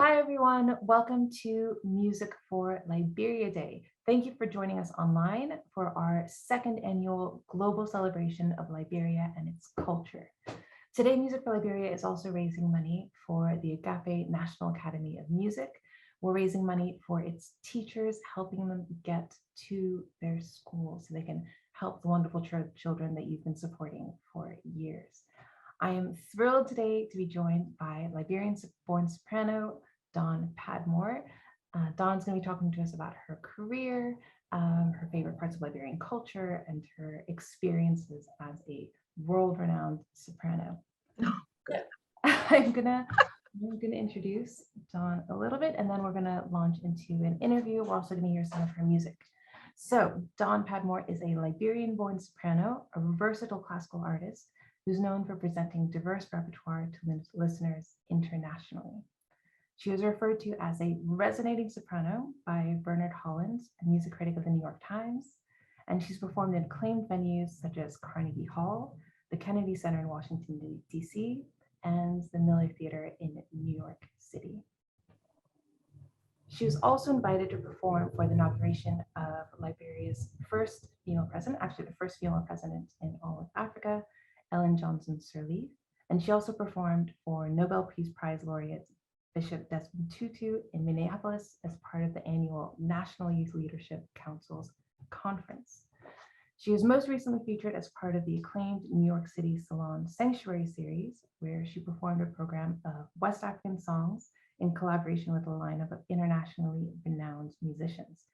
Hi, everyone. Welcome to Music for Liberia Day. Thank you for joining us online for our second annual global celebration of Liberia and its culture. Today, Music for Liberia is also raising money for the Agape National Academy of Music. We're raising money for its teachers, helping them get to their schools so they can help the wonderful children that you've been supporting for years. I am thrilled today to be joined by Liberian-born soprano Dawn Padmore. Dawn's going to be talking to us about her career, her favorite parts of Liberian culture, and her experiences as a world-renowned soprano. I'm gonna introduce Dawn a little bit, and then we're gonna launch into an interview. We're also gonna hear some of her music. So Dawn Padmore is a Liberian-born soprano, a versatile classical artist who's known for presenting diverse repertoire to listeners internationally. She was referred to as a resonating soprano by Bernard Hollins, a music critic of the New York Times, and she's performed in acclaimed venues such as Carnegie Hall, the Kennedy Center in Washington, D.C., and the Miller Theater in New York City. She was also invited to perform for the inauguration of Liberia's first female president, actually the first female president in all of Africa, Ellen Johnson Sirleaf, and she also performed for Nobel Peace Prize laureate Bishop Desmond Tutu in Minneapolis as part of the annual National Youth Leadership Council's conference. She was most recently featured as part of the acclaimed New York City Salon Sanctuary series, where she performed a program of West African songs in collaboration with a lineup of internationally renowned musicians.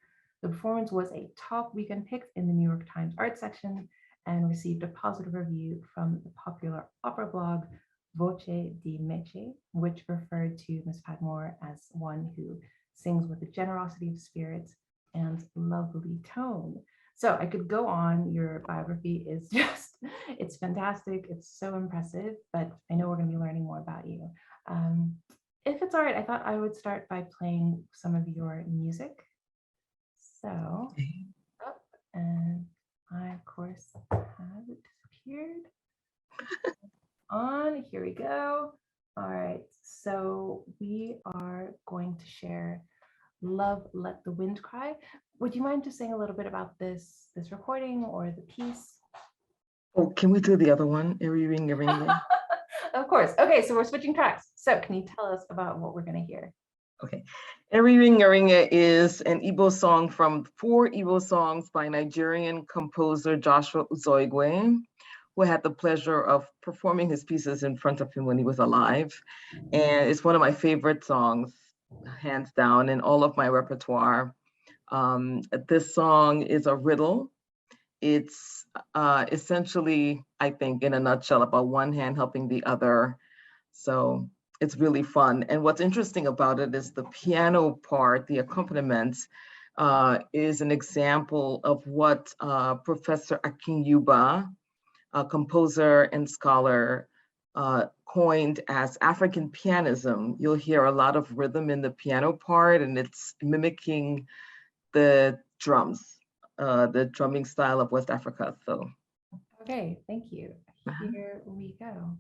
The performance was a top weekend pick in the New York Times art section and received a positive review from the popular opera blog Voce di Mece, which referred to Ms. Padmore as one who sings with a generosity of spirit and lovely tone. So I could go on. Your biography is just, it's fantastic. It's so impressive, but I know we're going to be learning more about you. If it's all right, I thought I would start by playing some of your music. So, and I, of course, have it disappeared. Here we go. All right, so we are going to share Love, Let the Wind Cry. Would you mind just saying a little bit about this recording or the piece? Oh, can we do the other one? herLiberian. Of course. Okay, so we're switching tracks. So can you tell us about what we're going to hear? Okay. herLiberian is an Igbo song from 4 Igbo songs by Nigerian composer Joshua Uzoigwe, who had the pleasure of performing his pieces in front of him when he was alive. And it's one of my favorite songs, hands down, in all of my repertoire. This song is a riddle. It's essentially, I think, in a nutshell, about one hand helping the other. So it's really fun. And what's interesting about it is the piano part, the accompaniment, is an example of what Professor Akin Yuba, a composer and scholar, coined as African pianism. You'll hear a lot of rhythm in the piano part, and it's mimicking the drums, the drumming style of West Africa. So, okay, thank you. Here we go.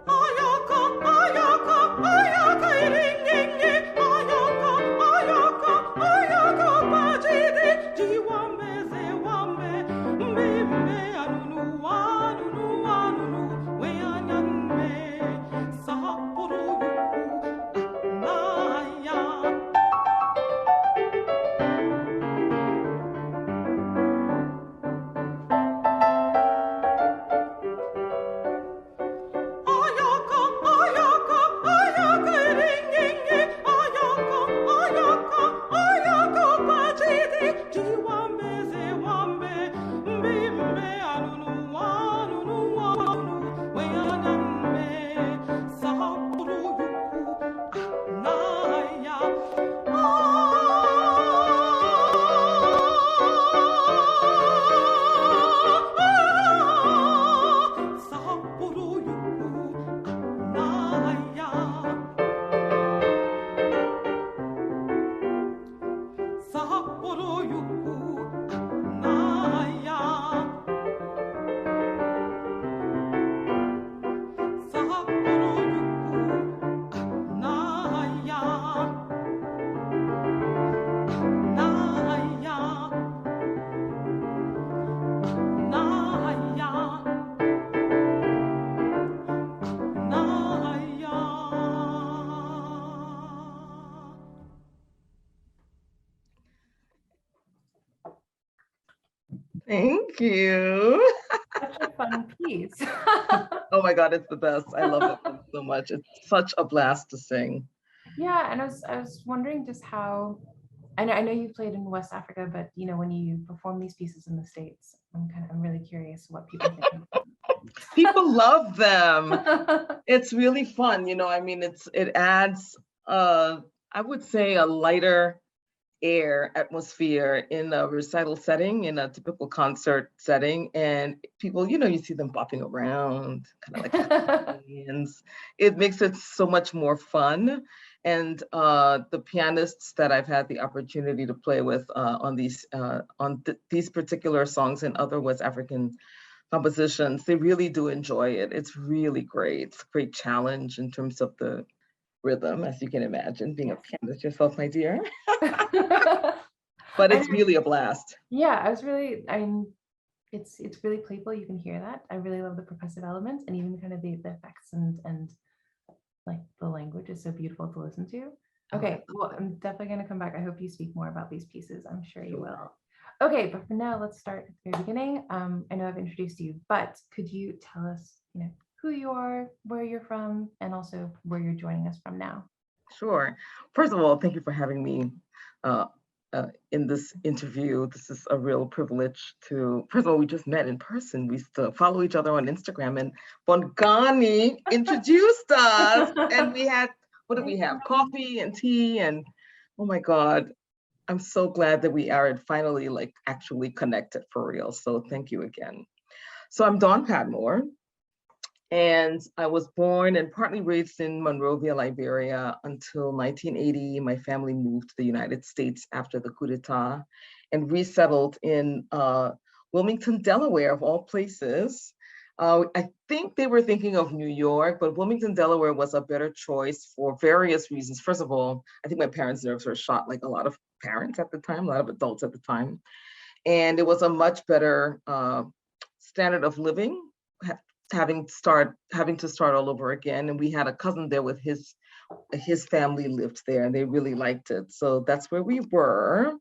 Ayaka Thank you. Such a fun piece. Oh my God, it's the best. I love that one so much. It's such a blast to sing. Yeah, and I was wondering just how I know you played in West Africa, but when you perform these pieces in the States, I'm really curious what people think People love them. of them. It's really fun, I mean, it adds I would say a lighter air atmosphere in a recital setting, in a typical concert setting. And people, you see them bopping around, kind of like chameleons. It makes it so much more fun. And the pianists that I've had the opportunity to play with these particular songs and other West African compositions, they really do enjoy it. It's really great. It's a great challenge in terms of the rhythm, as you can imagine, being a pianist yourself, my dear. But it's really a blast. Yeah, it's really playful. You can hear that. I really love the percussive elements and even kind of the effects and like the language is so beautiful to listen to. Okay, well, I'm definitely going to come back. I hope you speak more about these pieces. I'm sure you will. Okay, but for now, let's start at the very beginning. I know I've introduced you, but could you tell us, who you are, where you're from, and also where you're joining us from now? Sure. First of all, thank you for having me in this interview. This is a real privilege first of all, we just met in person. We still follow each other on Instagram, and Bongani introduced us, and we had, what did we have? Coffee and tea, and oh my God, I'm so glad that we are finally actually connected for real. So thank you again. So I'm Dawn Padmore, and I was born and partly raised in Monrovia, Liberia until 1980. My family moved to the United States after the coup d'etat and resettled in Wilmington, Delaware, of all places. I think they were thinking of New York, but Wilmington, Delaware was a better choice for various reasons. First of all, I think my parents' nerves were shot, like a lot of parents at the time, a lot of adults at the time. And it was a much better standard of living, having to start all over again. And we had a cousin there with his family lived there, and they really liked it. So that's where we were.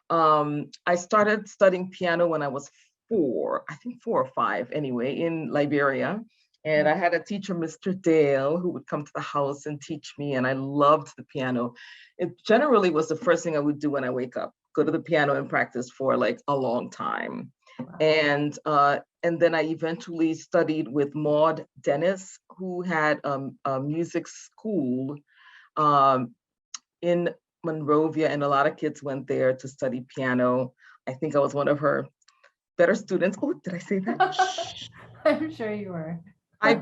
I started studying piano when I was 4 or 5 anyway, in Liberia. And I had a teacher, Mr. Dale, who would come to the house and teach me, and I loved the piano. It generally was the first thing I would do when I wake up, go to the piano and practice for a long time. Wow. And then I eventually studied with Maud Dennis, who had a music school in Monrovia, and a lot of kids went there to study piano. I think I was one of her better students. Oh, did I say that? I'm sure you were. I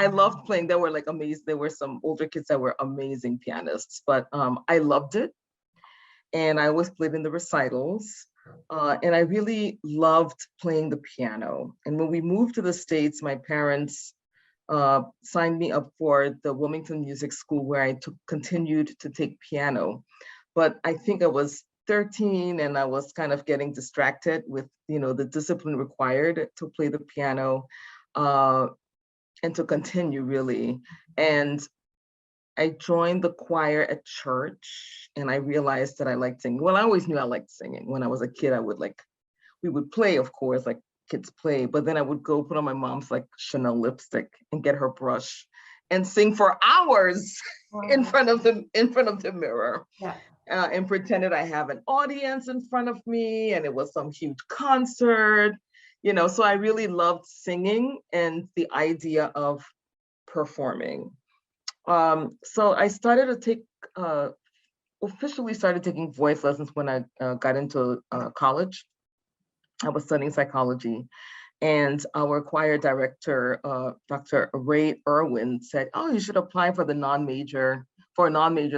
loved playing. There were amazing, there were some older kids that were amazing pianists, but I loved it. And I always played in the recitals. And I really loved playing the piano. And when we moved to the States, my parents signed me up for the Wilmington Music School, where I continued to take piano. But I think I was 13 and I was kind of getting distracted with, the discipline required to play the piano and to continue really. And I joined the choir at church, and I realized that I liked singing. Well, I always knew I liked singing. When I was a kid, we would play, of course, like kids play, but then I would go put on my mom's Chanel lipstick and get her brush and sing for hours. Wow. in front of the mirror. Yeah. And pretended I have an audience in front of me, and it was some huge concert, so I really loved singing and the idea of performing. So I officially started taking voice lessons when I got into college. I was studying psychology, and our choir director, Dr. Ray Irwin, said, "Oh, you should apply for a non-major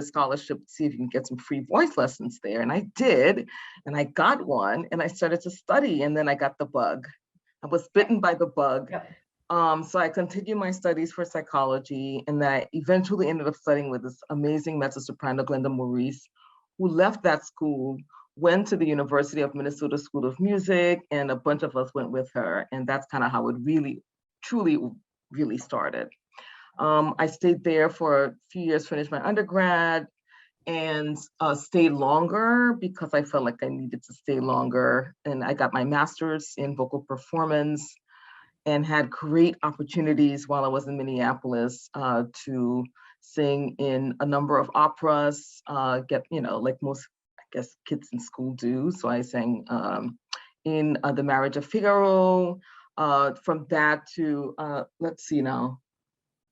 scholarship to see if you can get some free voice lessons there." And I did, and I got one, and I started to study, and then I got the bug. I was bitten by the bug. Yep. So I continued my studies for psychology, and then I eventually ended up studying with this amazing mezzo-soprano, Glenda Maurice, who left that school, went to the University of Minnesota School of Music, and a bunch of us went with her. And that's kind of how it really, truly, really started. I stayed there for a few years, finished my undergrad, and stayed longer because I felt like I needed to stay longer. And I got my master's in vocal performance and had great opportunities while I was in Minneapolis to sing in a number of operas, get, like most, I guess, kids in school do. So I sang in The Marriage of Figaro. From that to, let's see now,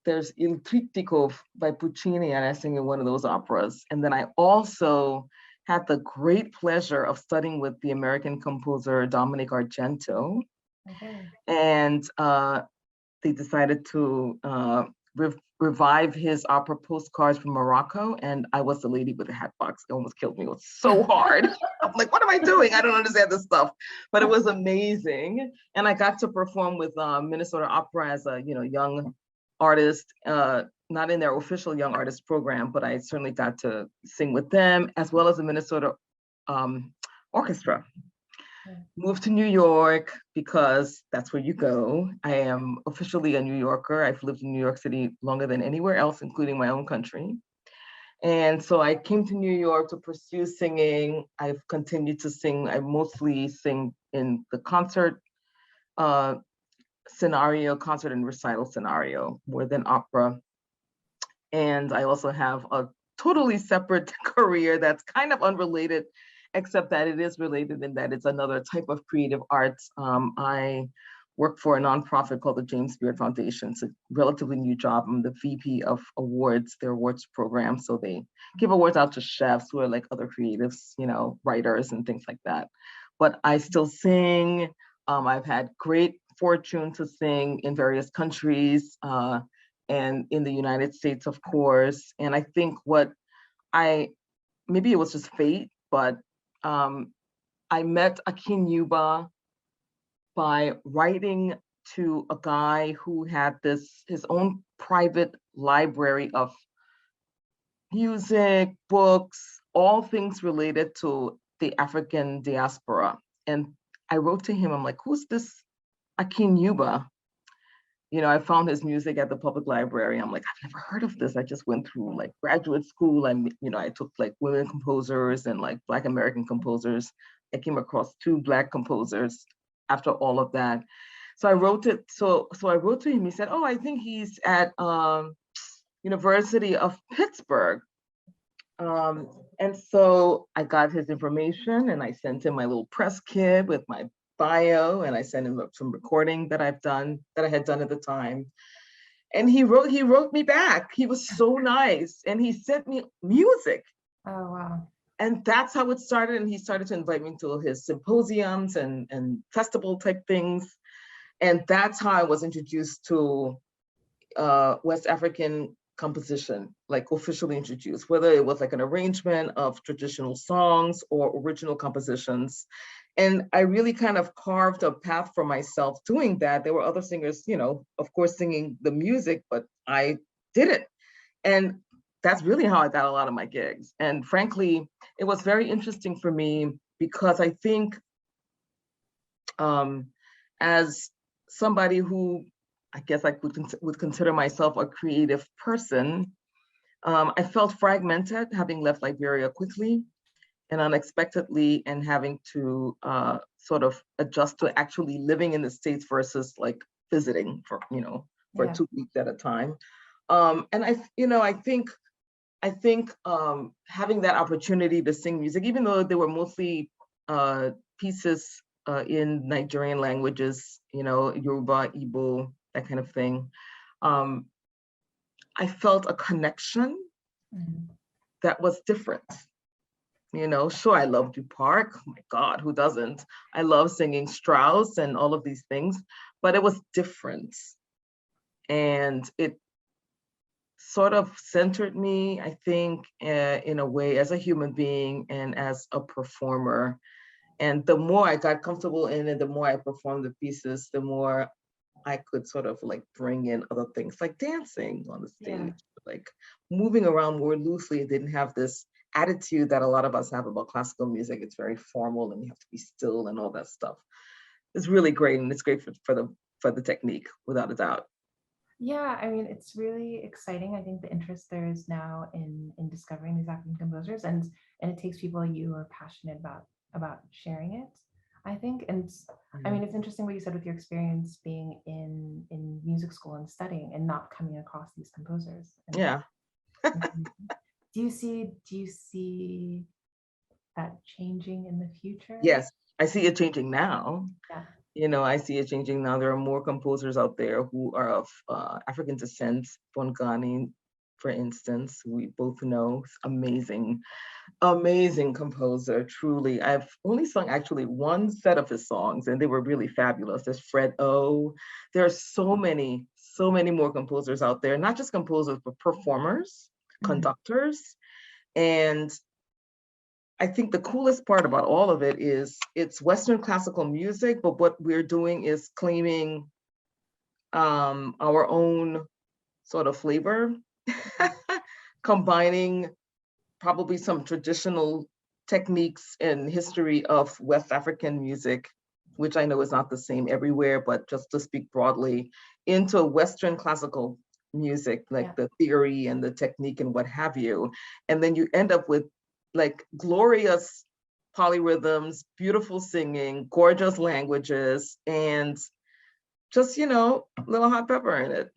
there's Il Trittico by Puccini, and I sang in one of those operas. And then I also had the great pleasure of studying with the American composer Dominic Argento. Okay. And they decided to revive his opera Postcards from Morocco. And I was the lady with the hat box. It almost killed me. It was so hard. I'm like, what am I doing? I don't understand this stuff. But it was amazing. And I got to perform with Minnesota Opera as a young artist, not in their official young artist program, but I certainly got to sing with them, as well as the Minnesota Orchestra. Moved to New York because that's where you go. I am officially a New Yorker. I've lived in New York City longer than anywhere else, including my own country. And so I came to New York to pursue singing. I've continued to sing. I mostly sing in the concert scenario, concert and recital scenario, more than opera. And I also have a totally separate career that's kind of unrelated, except that it is related in that it's another type of creative arts. I work for a nonprofit called the James Beard Foundation. It's a relatively new job. I'm the VP of awards, their awards program. So they give awards out to chefs who are like other creatives, writers and things like that. But I still sing. I've had great fortune to sing in various countries and in the United States, of course. And I think maybe it was just fate, but I met Akin Yuba by writing to a guy who had his own private library of music, books, all things related to the African diaspora. And I wrote to him, I'm like, who's this Akin Yuba? I found his music at the public library. I'm like, I've never heard of this. I just went through like graduate school. I took like women composers and like Black American composers. I came across 2 Black composers after all of that. So I wrote it. So I wrote to him. He said, oh, I think he's at University of Pittsburgh. And so I got his information and I sent him my little press kit with my bio, and I sent him some recording that I had done at the time. And he wrote me back. He was so nice, and he sent me music. Oh, wow. And that's how it started. And he started to invite me to his symposiums and festival type things. And that's how I was introduced to West African composition, like officially introduced, whether it was like an arrangement of traditional songs or original compositions. And I really kind of carved a path for myself doing that. There were other singers, of course, singing the music, but I did it. And that's really how I got a lot of my gigs. And frankly, it was very interesting for me because I think as somebody who I guess I would consider myself a creative person, I felt fragmented having left Liberia quickly and unexpectedly, and having to sort of adjust to actually living in the States versus like visiting for 2 weeks at a time. And I think having that opportunity to sing music, even though they were mostly pieces in Nigerian languages, Yoruba, Igbo, that kind of thing, I felt a connection that was different. Sure, I love Duparc. Oh my God, who doesn't? I love singing Strauss and all of these things, but it was different. And it sort of centered me, I think, in a way as a human being and as a performer. And the more I got comfortable in it, the more I performed the pieces, the more I could sort of like bring in other things like dancing on the stage, like moving around more loosely. It didn't have this attitude that a lot of us have about classical music. It's very formal and you have to be still and all that stuff. It's really great, and it's great for the technique, without a doubt. Yeah, I mean, it's really exciting. I think the interest there is now in discovering these African composers, and it takes people like you who are passionate about sharing it, I think. And I Mm. mean, it's interesting what you said with your experience being in music school and studying and not coming across these composers. And Yeah. mhm. Do you see that changing in the future? Yes, I see it changing now. Yeah. I see it changing now. There are more composers out there who are of African descent. Bongani, for instance, who we both know, is amazing, amazing composer, truly. I've only sung actually one set of his songs, and they were really fabulous. There's Fred O. There are so many more composers out there, not just composers, but performers, Mhm. conductors. And I think the coolest part about all of it is it's Western classical music, but what we're doing is claiming our own sort of flavor, combining probably some traditional techniques and history of West African music, which I know is not the same everywhere, but just to speak broadly, into Western classical music, Yeah. like the theory and the technique and what have you. And then you end up with like glorious polyrhythms, beautiful singing, gorgeous languages, and just, a little hot pepper in it.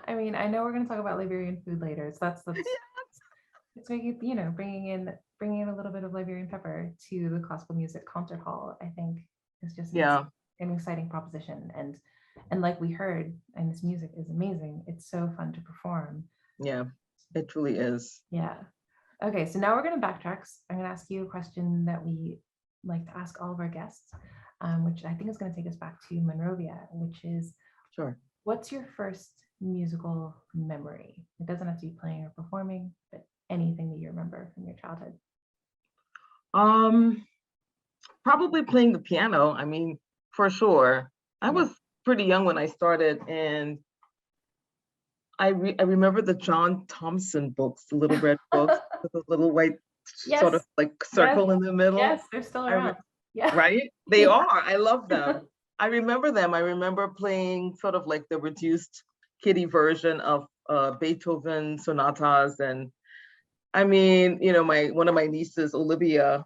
I mean, I know we're going to talk about Liberian food later, so that's it's making, bringing in a little bit of Liberian pepper to the classical music concert hall. I think is just Yeah, an exciting proposition, and like we heard, and this music is amazing. It's so fun to perform. yeah, it truly is. Yeah. Okay, so now we're going to backtrack. I'm going to ask you a question that we like to ask all of our guests, which I think is going to take us back to Monrovia, which is, Sure. what's your first musical memory? It doesn't have to be playing or performing, but anything that you remember from your childhood. Um, Probably playing the piano. I mean, for sure. I Yeah. was pretty young when I started, and I remember the John Thompson books, the little red books with the little white sort Yes, of like yes, circle in the middle. yes, they're still I re around. Yeah. Right? They Yeah. are. I love them. I remember them. I remember playing sort of like the reduced kiddie version of Beethoven sonatas. And I mean, my one of my nieces, Olivia,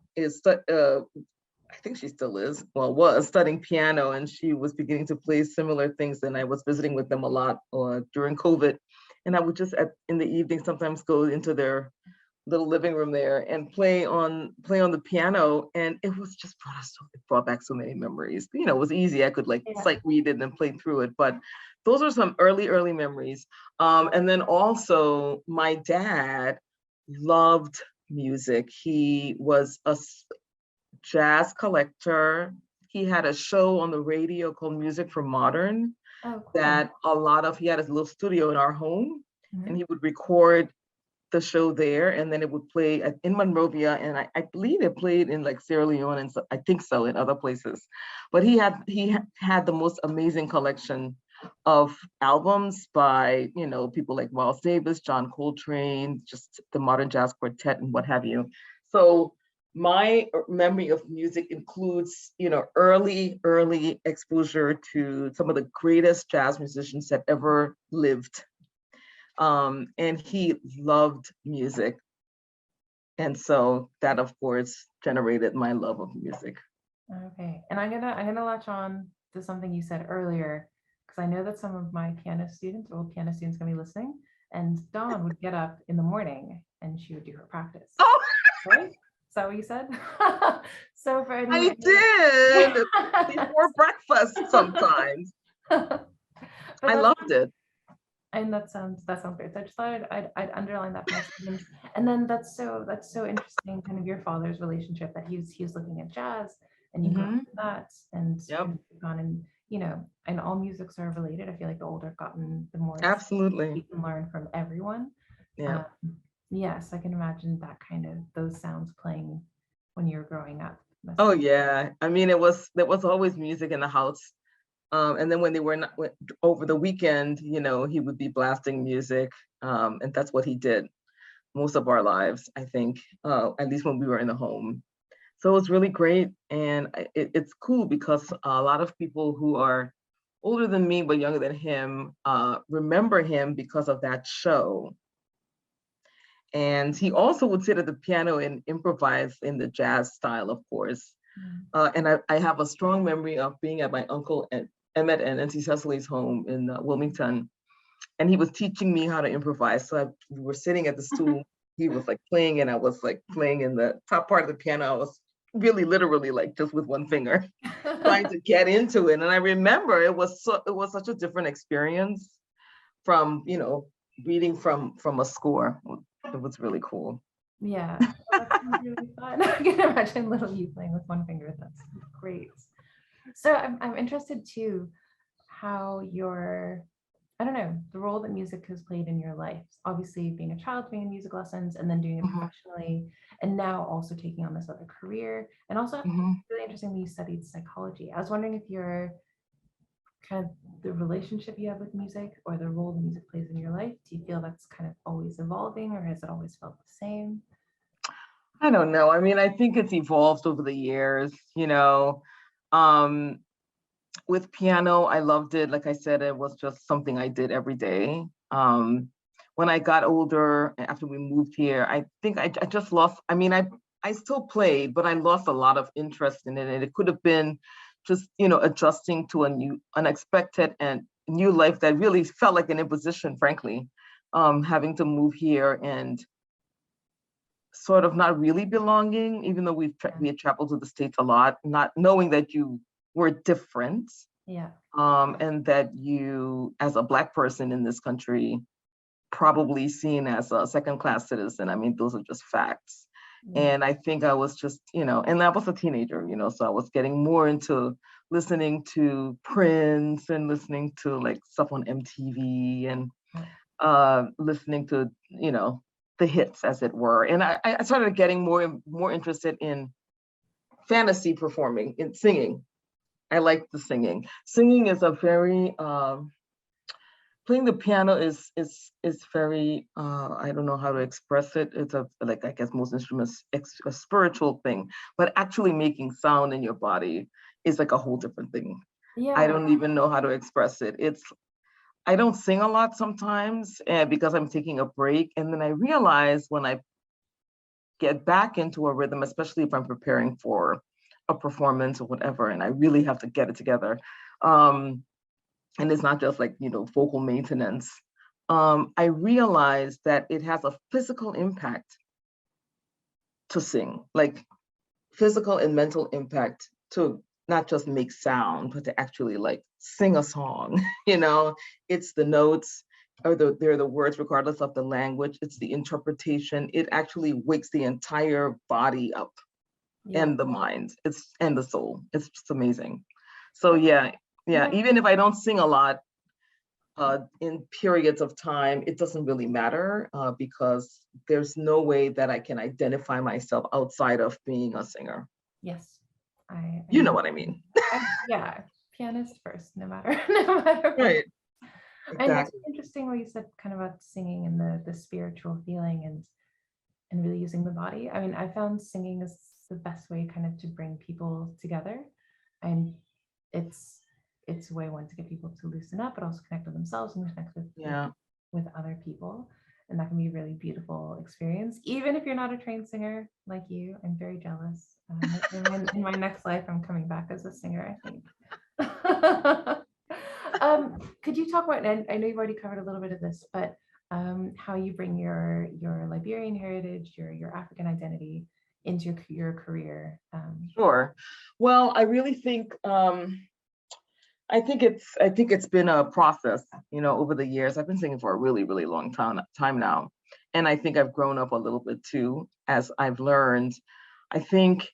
I think she still is, well, was studying piano, and she was beginning to play similar things. And I was visiting with them a lot during COVID. And I would just in the evening sometimes go into their little living room there and play on the piano. And it was just it brought back so many memories. It was easy. I could like Yeah. sight read it and play through it. But those are some early memories. And then also my dad loved music. He was a jazz collector. He had a show on the radio called Music for Modern Oh, cool. that he had his little studio in our home, and Mhm. he would record the show there, and then it would play in Monrovia, and I believe it played in like Sierra Leone, and so, I think so, in other places. But he had the most amazing collection of albums by people like Miles Davis, John Coltrane, just the Modern Jazz Quartet, and what have you. So my memory of music includes early exposure to some of the greatest jazz musicians that ever lived. And he loved music. And so that, of course, generated my love of music. Okay, and I'm gonna latch on to something you said earlier, because I know that some of my piano students, old piano students, gonna be listening. And Dawn would get up in the morning and she would do her practice. Oh, Right? Is that what you said? So for I any, did yeah. before breakfast sometimes. But I that's, loved it. and that sounds great. So I just thought I'd underline that for my students. And then that's so interesting, kind of your father's relationship, that he was looking at jazz and you grew up Hmm. with that, and Yep, gone, and and all musics are related. I feel like the older I've gotten, the more absolutely. you can learn from everyone. Yeah. Um, yes, I can imagine that kind of those sounds playing when you're growing up. Must Oh be. yeah. I mean, there was always music in the house. And then when they were not over the weekend, he would be blasting music. And that's what he did most of our lives, I think, at least when we were in the home. So it's really great. And it's cool because a lot of people who are older than me, but younger than him, remember him because of that show. And he also would sit at the piano and improvise in the jazz style, of course. And I have a strong memory of being at my uncle Emmett and Auntie Cecily's home in Wilmington. And he was teaching me how to improvise. So we were sitting at the stool. He was like playing, and I was like playing in the top part of the piano. I was really literally like just with one finger trying to get into it. And I remember it was such a different experience from, you know, reading from a score. It was really cool. Yeah, that's really fun. I can imagine little you playing with one finger. That's great. So I'm interested too, how your, I don't know, the role that music has played in your life. Obviously, being a child, being in music lessons, and then doing it professionally, and now also taking on this other career. And also, really interesting that you studied psychology. I was wondering if you're kind of the relationship you have with music or the role the music plays in your life. Do you feel that's kind of always evolving, or has it always felt the same? I don't know. I mean, I think it's evolved over the years, you know. With piano, I loved it. Like I said, it was just something I did every day. When I got older, after we moved here, I think I just lost, I mean, I still played, but I lost a lot of interest in it. And it could have been just, you know, adjusting to a new, unexpected and new life that really felt like an imposition, frankly, having to move here and sort of not really belonging, even though we had traveled to the States a lot, not knowing that you were different. Yeah. And that you, as a Black person in this country, probably seen as a second-class citizen. I mean, those are just facts. And I think I was just, you know, and I was a teenager, you know, so I was getting more into listening to Prince and listening to like stuff on MTV and listening to, you know, the hits, as it were. And I started getting more interested in fantasy performing, in singing. I like the singing. Singing is a very, playing the piano is very, I don't know how to express it. It's like, I guess most instruments, a spiritual thing, but actually making sound in your body is like a whole different thing. Yeah. I don't even know how to express it. I don't sing a lot sometimes because I'm taking a break. And then I realize when I get back into a rhythm, especially if I'm preparing for a performance or whatever, and I really have to get it together. And it's not just like, you know, vocal maintenance. I realize that it has a physical impact to sing, like physical and mental impact to not just make sound, but to actually like sing a song. You know, it's the notes, or they're the words, regardless of the language. It's the interpretation. It actually wakes the entire body up, and the mind, and the soul. It's just amazing. So yeah, even if I don't sing a lot in periods of time, it doesn't really matter because there's no way that I can identify myself outside of being a singer. Yes. You know what I mean? Yeah, pianist first, no matter what. Right. And it's interesting what you said kind of about singing and the spiritual feeling and really using the body. I mean, I found singing is the best way kind of to bring people together. And it's a way, one, to get people to loosen up, but also connect with themselves and connect with other people. And that can be a really beautiful experience, even if you're not a trained singer like you. I'm very jealous. In my next life, I'm coming back as a singer, I think. Could you talk about, and I know you've already covered a little bit of this, but how you bring your Liberian heritage, your African identity into your career? Sure. Well, I really think I think it's been a process, you know, over the years. I've been singing for a really, really long time now. And I think I've grown up a little bit too, as I've learned. I think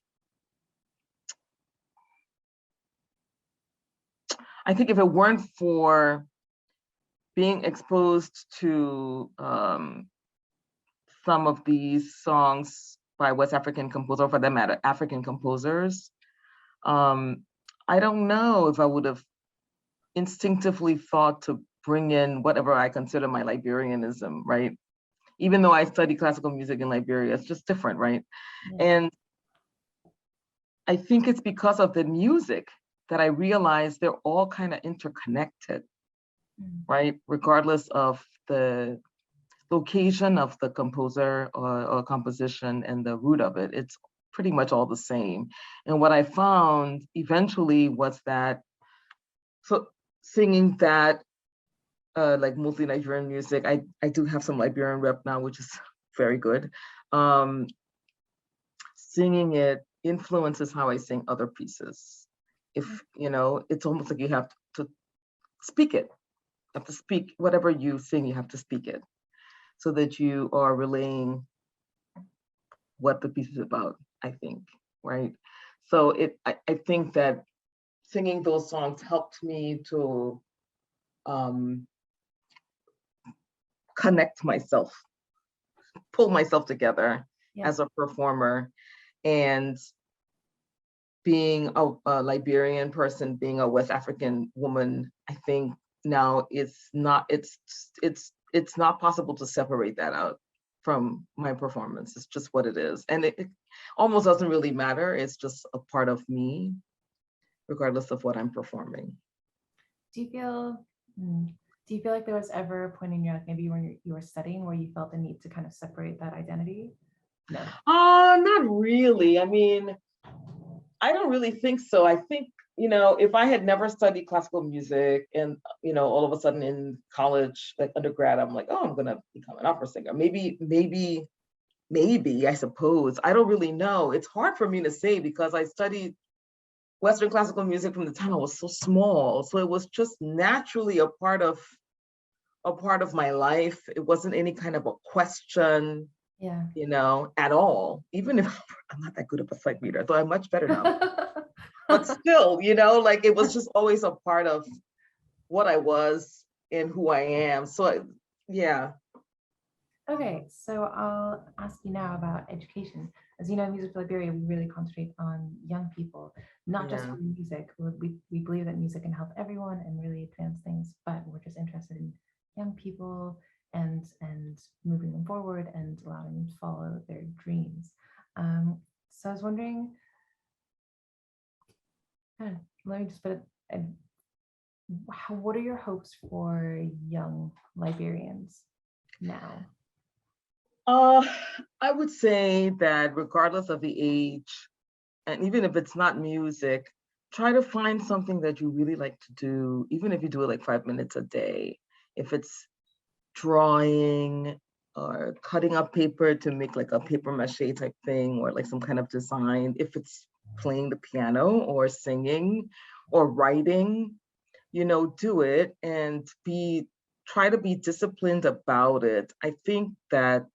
if it weren't for being exposed to some of these songs by West African composers, or for that matter, African composers, I don't know if I would have instinctively thought to bring in whatever I consider my Liberianism, right? Even though I study classical music in Liberia, it's just different, right? Yeah. And I think it's because of the music that I realized they're all kind of interconnected, Mm. right? Regardless of the location of the composer or composition and the root of it, it's pretty much all the same. And what I found eventually was that, so singing that like multi-Nigerian music, I do have some Liberian rep now, which is very good. Singing it influences how I sing other pieces. If, you know, it's almost like you have to speak it. You have to speak whatever you sing, you have to speak it so that you are relaying what the piece is about, I think, right? So I think that singing those songs helped me to connect myself, pull myself together Yeah. as a performer. And being a Liberian person, being a West African woman, I think now it's not possible to separate that out from my performance. It's just what it is. And it almost doesn't really matter. It's just a part of me, regardless of what I'm performing. Do you feel, do you feel like there was ever a point in your life, maybe when you were studying, where you felt the need to kind of separate that identity? No. Not really. I mean, I don't really think so. I think, you know, if I had never studied classical music and, you know, all of a sudden in college, like undergrad, I'm like, oh, I'm gonna become an opera singer. Maybe, I suppose. I don't really know. It's hard for me to say because I studied Western classical music from the time I was so small. So it was just naturally a part of my life. It wasn't any kind of a question, Yeah. you know, at all. Even if I'm not that good of a sight reader, though I'm much better now. But still, you know, like it was just always a part of what I was and who I am. So yeah. Okay, so I'll ask you now about education. As you know, Music for Liberia, we really concentrate on young people, not just Yeah. for music. We believe that music can help everyone and really advance things, but we're just interested in young people and moving them forward and allowing them to follow their dreams. So I was wondering, let me just put it, what are your hopes for young Liberians now? I would say that regardless of the age, and even if it's not music, try to find something that you really like to do, even if you do it like 5 minutes a day. If it's drawing or cutting up paper to make like a paper mache type thing or like some kind of design, if it's playing the piano or singing or writing, you know, do it and try to be disciplined about it. I think that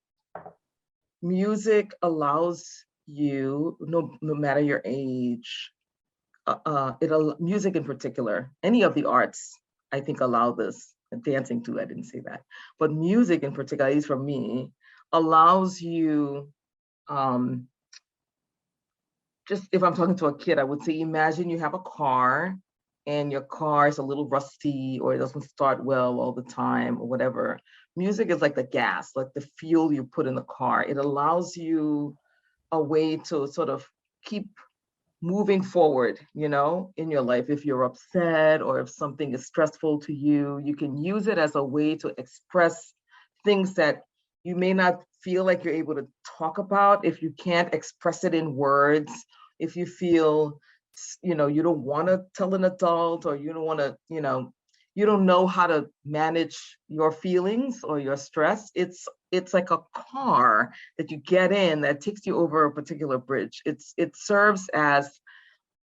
music allows you, no matter your age, music in particular, any of the arts, I think allow this. And dancing too, I didn't say that, but music in particular, at least for me, allows you. Just if I'm talking to a kid, I would say, imagine you have a car, and your car is a little rusty or it doesn't start well all the time or whatever. Music is like the gas, like the fuel you put in the car. It allows you a way to sort of keep moving forward, you know, in your life. If you're upset or if something is stressful to you, you can use it as a way to express things that you may not feel like you're able to talk about. If you can't express it in words, if you feel, you know, you don't want to tell an adult, or you don't want to, you know, you don't know how to manage your feelings or your stress, it's like a car that you get in that takes you over a particular bridge. It serves as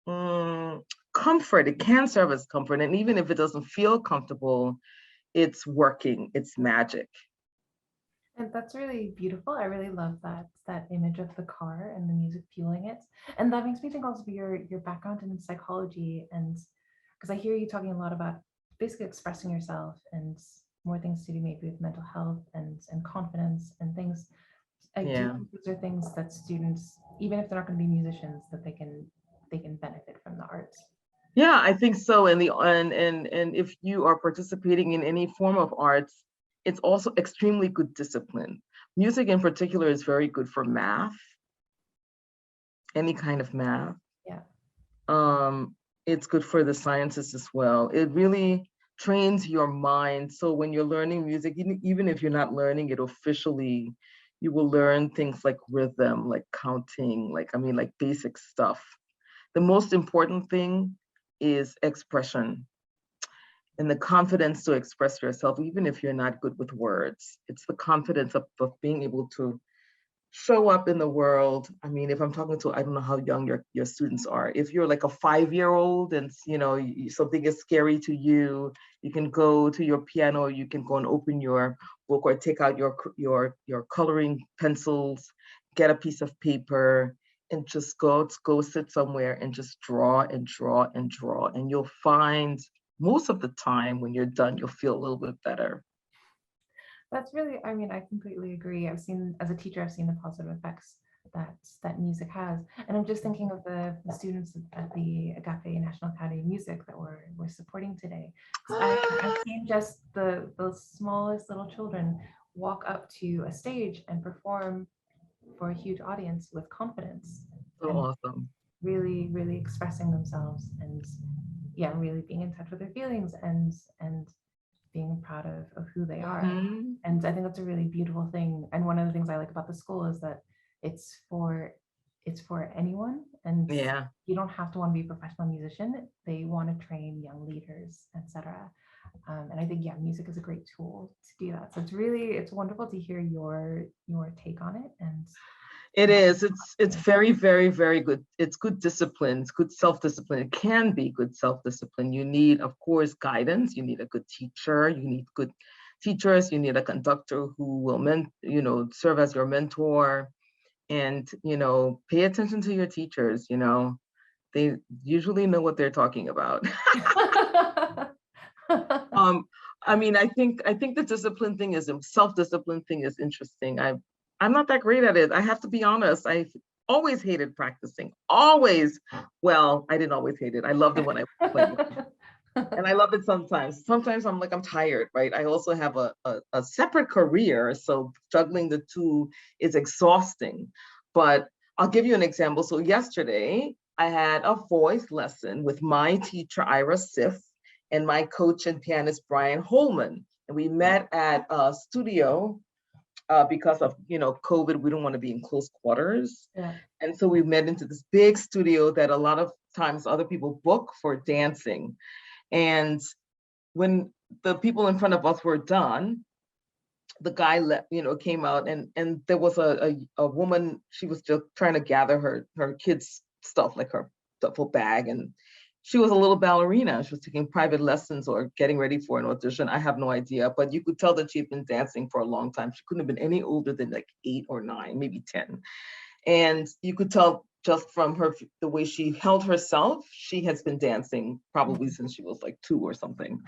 comfort. It can serve as comfort, and even if it doesn't feel comfortable, it's working. It's magic. And that's really beautiful. I really love that image of the car and the music fueling it. And that makes me think also of your background in psychology, and because I hear you talking a lot about basically expressing yourself and more things to do maybe with mental health and confidence and things. I do Yeah. think these are things that students, even if they're not going to be musicians, that they can benefit from the arts. Yeah, I think so. And if you are participating in any form of arts, it's also extremely good discipline. Music in particular is very good for math, any kind of math. Yeah. It's good for the sciences as well. It really trains your mind. So when you're learning music, even if you're not learning it officially, you will learn things like rhythm, like counting, like basic stuff. The most important thing is expression and the confidence to express yourself, even if you're not good with words. It's the confidence of being able to show up in the world. I mean, if I'm talking to, I don't know how young your students are. If you're like a 5-year-old and something is scary to you, you can go to your piano, or you can go and open your book or take out your coloring pencils, get a piece of paper, and just go sit somewhere and just draw and draw and draw. And you'll find most of the time when you're done, you'll feel a little bit better. That's really, I mean, I completely agree. I've seen, as a teacher, I've seen the positive effects that music has. And I'm just thinking of the students at the Agape National Academy of Music that we're supporting today. So I've seen just the smallest little children walk up to a stage and perform for a huge audience with confidence. So and awesome. really, really expressing themselves, and yeah, really being in touch with their feelings and being proud of who they are. Mhm. And I think that's a really beautiful thing. And one of the things I like about the school is that it's for anyone, and Yeah. you don't have to want to be a professional musician. They want to train young leaders, etc. And I think, yeah, music is a great tool to do that. So it's wonderful to hear your take on it. And It is. It's very, very, very good. It's good discipline. It's good self-discipline. It can be good self-discipline. You need, of course, guidance. You need a good teacher. You need good teachers. You need a conductor who will serve as your mentor, and pay attention to your teachers. They usually know what they're talking about. I mean, I think the discipline thing is self-discipline thing is interesting. I'm not that great at it. I have to be honest. I always hated practicing. Always. Well, I didn't always hate it. I loved it when I was playing. And I love it sometimes. Sometimes I'm like, I'm tired, right? I also have a separate career. So juggling the two is exhausting. But I'll give you an example. So yesterday, I had a voice lesson with my teacher, Ira Sif, and my coach and pianist, Brian Holman. And we met at a studio because of COVID. We don't want to be in close quarters. Yeah. And so we met into this big studio that a lot of times other people book for dancing. And when the people in front of us were done, the guy came out, and there was a woman. She was just trying to gather her kids' stuff, like her duffel bag, and she was a little ballerina. She was taking private lessons or getting ready for an audition. I have no idea, but you could tell that she'd been dancing for a long time. She couldn't have been any older than like 8 or 9, maybe 10. And you could tell just from the way she held herself, she has been dancing probably since she was like 2 or something.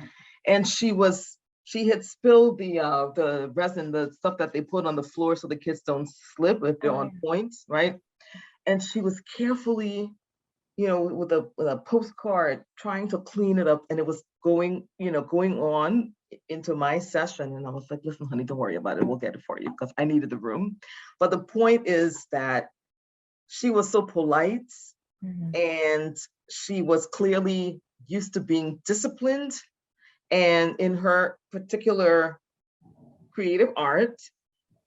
And she had spilled the resin, the stuff that they put on the floor so the kids don't slip if they're on points, right? And she was carefully, with a postcard trying to clean it up, and it was going on into my session. And I was like, listen, honey, don't worry about it. We'll get it for you, because I needed the room. But the point is that she was so polite, and she was clearly used to being disciplined, and in her particular creative art,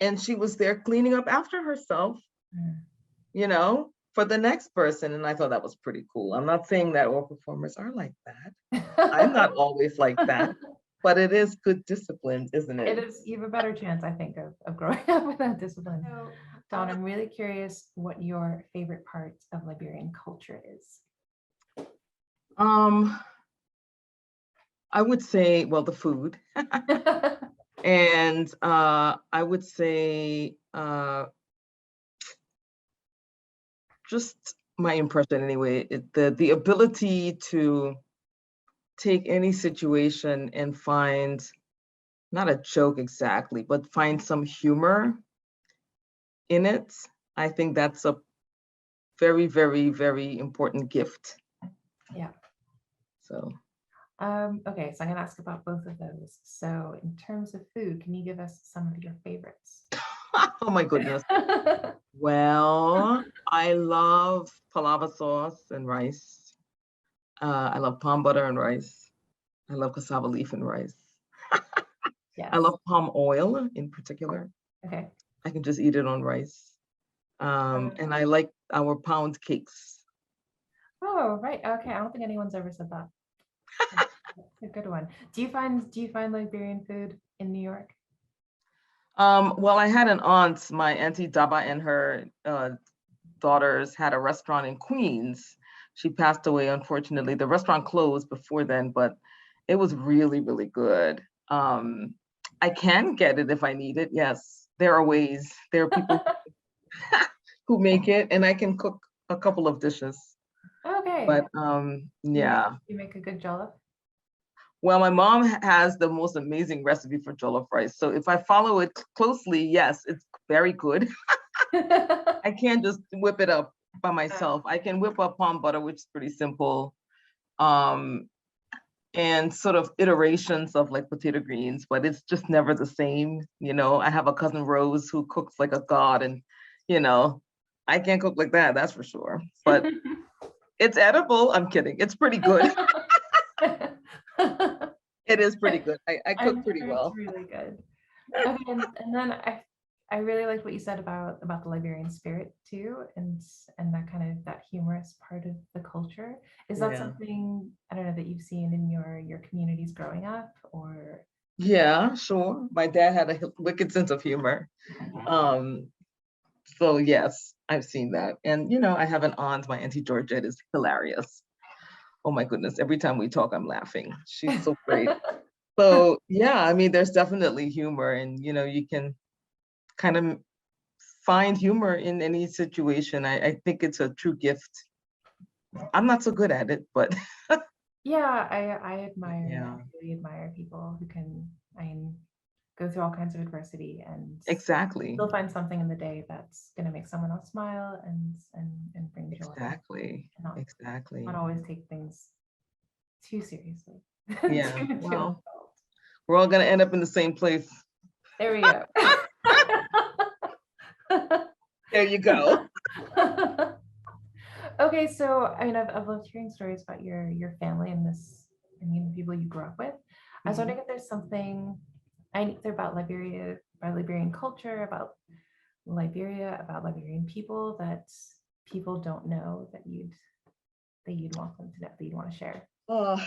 and she was there cleaning up after herself, for the next person. And I thought that was pretty cool. I'm not saying that all performers are like that. I'm not always like that, but it is good discipline, isn't it? It is. You have a better chance, I think, of growing up with that discipline. Dawn, I'm really curious what your favorite part of Liberian culture is. I would say, well, the food. And I would say just my impression anyway, the ability to take any situation and find, not a joke exactly, but find some humor in it. I think that's a very, very, very important gift. Yeah. So. Okay, so I'm gonna ask about both of those. So in terms of food, can you give us some of your favorites? Oh my goodness. Well, I love palava sauce and rice. I love palm butter and rice. I love cassava leaf and rice. I Yes. love palm oil in particular. Okay. I can just eat it on rice. And I like our pound cakes. Oh, right. Okay. I don't think anyone's ever said that. That's a good one. Do you find Liberian food in New York? Well, I had an aunt, my auntie Daba and her daughters had a restaurant in Queens. She passed away, unfortunately. The restaurant closed before then, but it was really, really good. I can get it if I need it. Yes, there are ways. There are people who make it, and I can cook a couple of dishes. Okay. But You yeah. make a good jollof. Well, my mom has the most amazing recipe for jollof rice. So if I follow it closely, yes, it's very good. I can't just whip it up by myself. I can whip up palm butter, which is pretty simple. And sort of iterations of like potato greens, but it's just never the same. I have a cousin Rose who cooks like a god, and I can't cook like that, that's for sure. But it's edible. I'm kidding. It's pretty good. It is pretty good. I cook pretty well. It's really good. Okay, and then I really liked what you said about the Liberian spirit too, and that kind of that humorous part of the culture. Is that Yeah. something, I don't know, that you've seen in your communities growing up, or? Yeah, sure. My dad had a wicked sense of humor. So yes, I've seen that. And I have an aunt, my Auntie Georgette is hilarious. Oh my goodness, every time we talk, I'm laughing. She's so great. So yeah, I mean, there's definitely humor, and you can kind of find humor in any situation. I think it's a true gift. I'm not so good at it, but Yeah, I yeah, really admire people who can, go through all kinds of adversity and exactly, still find something in the day that's going to make someone else smile and bring joy. exactly, And not exactly. always take things too seriously. Yeah, too well, adult. we're all gonna end up in the same place. There we go. There you go. Okay, so I've loved hearing stories about your family and the people you grew up with. I was Mhm. wondering if there's something either about Liberia, about Liberian culture, about Liberia, about Liberian people that people don't know that you'd want them to know, that you'd want to share. Uh,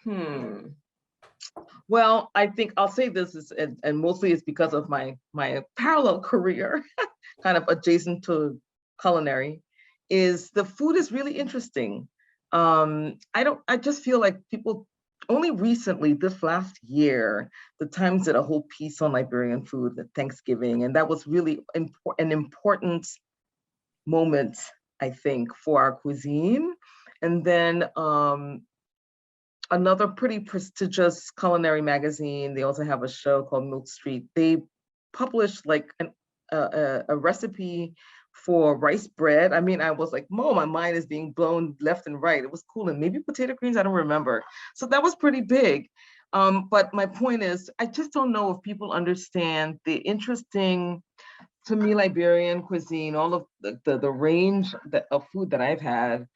hmm. Well, I think I'll say this is, and mostly it's because of my parallel career, kind of adjacent to culinary, is the food is really interesting. I just feel like people only recently, this last year, the Times did a whole piece on Liberian food at Thanksgiving, and that was really an important moment, I think, for our cuisine. And then another pretty prestigious culinary magazine, they also have a show called Milk Street. They published like a recipe for rice bread. I mean, I was like, "Mo, my mind is being blown left and right." It was cool, and maybe potato greens. I don't remember. So that was pretty big. But my point is, I just don't know if people understand the interesting, to me, Liberian cuisine, all of the range of food that I've had.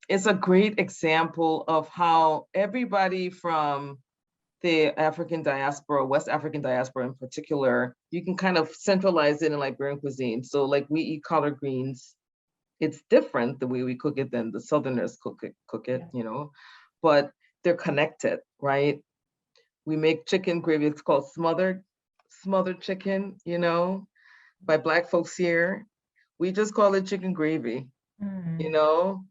It's a great example of how everybody from the African diaspora, West African diaspora in particular, you can kind of centralize it in Liberian cuisine. So like we eat collard greens. It's different the way we cook it than the Southerners cook it, but they're connected, right? We make chicken gravy. It's called smothered chicken, by Black folks here. We just call it chicken gravy. you Mm. know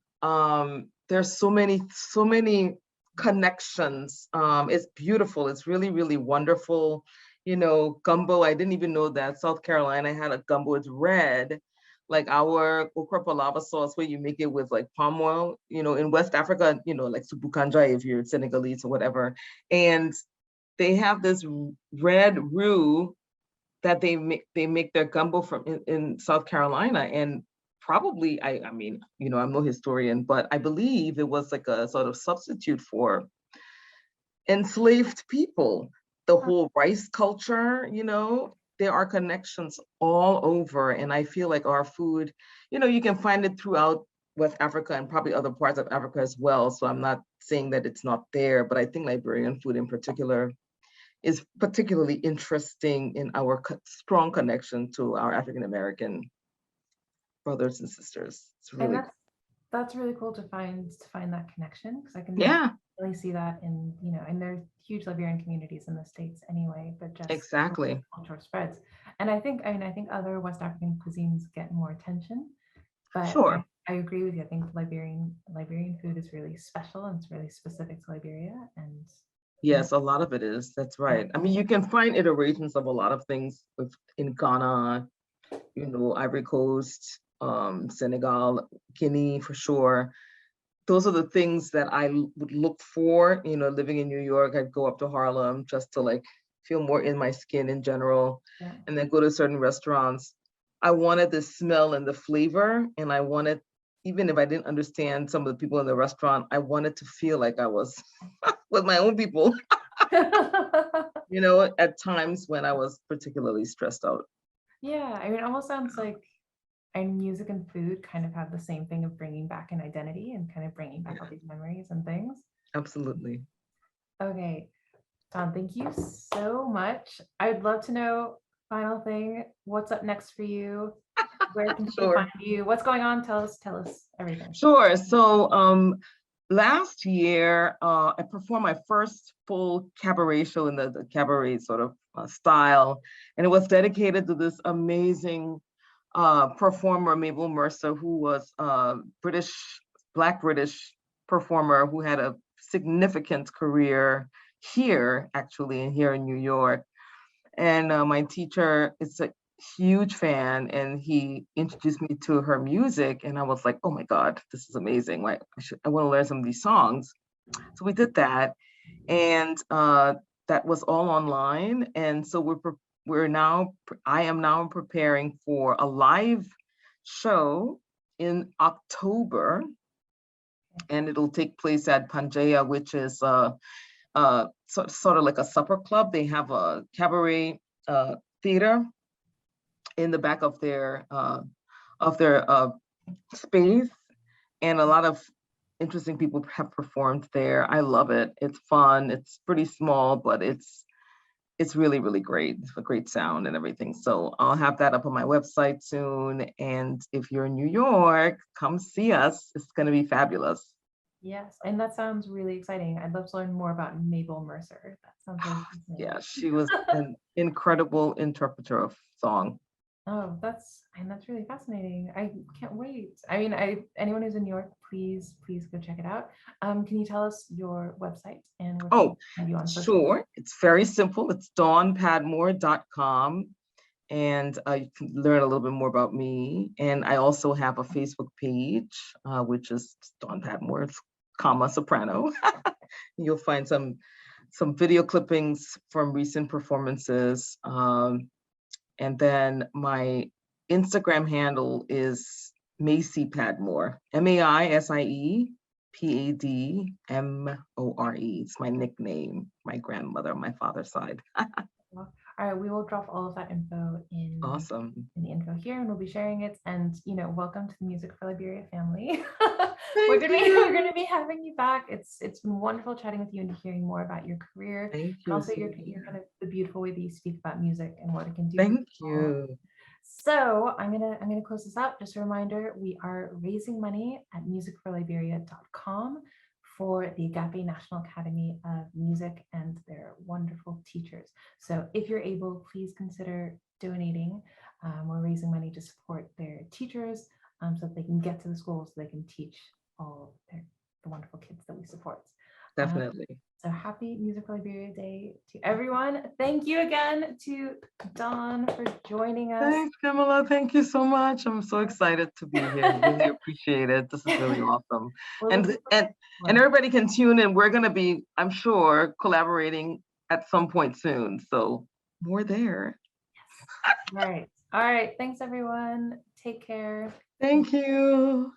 there's so many connections. It's beautiful, it's really, really wonderful. Gumbo, I didn't even know that South Carolina had a gumbo. It's red, like our okra palava sauce, where you make it with like palm oil. In West Africa, like subukanja, if you're Senegalese or whatever, and they have this red roux that they make their gumbo from in South Carolina. And probably, I mean, I'm no historian, but I believe it was like a sort of substitute for enslaved people. The whole rice culture, there are connections all over. And I feel like our food, you can find it throughout West Africa and probably other parts of Africa as well. So I'm not saying that it's not there, but I think Liberian food in particular is particularly interesting in our strong connection to our African American brothers and sisters. It's And really, that's really cool to find that connection, because I can yeah, really see that in, and there's huge Liberian communities in the States anyway, but just exactly. culture spreads. And I think other West African cuisines get more attention, but Sure. I agree with you. I think Liberian food is really special, and it's really specific to Liberia. And Yes, a lot of it is. That's right. I mean, you can find iterations of a lot of things in Ghana, Ivory Coast, Senegal, Guinea for sure. Those are the things that I would look for, living in New York. I'd go up to Harlem just to like feel more in my skin in general, yeah. and then go to certain restaurants. I wanted the smell and the flavor, and I wanted, even if I didn't understand some of the people in the restaurant, I wanted to feel like I was with my own people, at times when I was particularly stressed out. Yeah, I mean, it almost sounds like music and food kind of have the same thing of bringing back an identity and kind of bringing back all these memories and things. Absolutely. Okay, Don, thank you so much. I'd love to know, final thing, what's up next for you? Where can people Sure. find you? What's going on? Tell us everything. Sure. So last year, I performed my first full cabaret show in the cabaret sort of style, and it was dedicated to this amazing performer, Mabel Mercer, who was a Black British performer who had a significant career here, actually, and here in New York. And my teacher is a huge fan, and he introduced me to her music, and I was like, oh my God, this is amazing. Like, I want to learn some of these songs. So we did that, and that was all online. And so I am now preparing for a live show in October, and it'll take place at Pangaea, which is sort of like a supper club. They have a cabaret theater in the back of their space, and a lot of interesting people have performed there. I love it. It's fun. It's pretty small, but it's really, really great. It's a great sound and everything. So I'll have that up on my website soon. And if you're in New York, come see us. It's going to be fabulous. Yes, and that sounds really exciting. I'd love to learn more about Mabel Mercer. That sounds really fascinating. Yeah, she was an incredible interpreter of song. Oh, that's really fascinating. I can't wait. I mean, anyone who's in New York, please go check it out. Can you tell us your website and where Oh, you on social? Sure. It's very simple. It's dawnpadmore.com, and you can learn a little bit more about me. And I also have a Facebook page, which is Dawn Padmore, soprano. You'll find some video clippings from recent performances. And then my Instagram handle is Macie Padmore, MAISIE PADMORE. It's my nickname, my grandmother on my father's side. All right, we will drop all of that info in the info here, and we'll be sharing it. And welcome to the Music for Liberia family. We're gonna be having you back. It's been wonderful chatting with you and hearing more about your career. Thank you. And also your kind of the beautiful way that you speak about music and what it can do. Thank you. So I'm gonna close this out. Just a reminder, we are raising money at musicforliberia.com for the Agape National Academy of Music and their wonderful teachers. So if you're able, please consider donating. We're raising money to support their teachers so that they can get to the schools, so they can teach all the wonderful kids that we support. Definitely. So happy Music for Liberia Day to everyone. Thank you again to Dawn for joining us. Thanks, Kamala. Thank you so much. I'm so excited to be here. Really appreciate it. This is really awesome. And everybody can tune in. We're going to be, I'm sure, collaborating at some point soon. So more there. Yes. All right. Thanks, everyone. Take care. Thank you.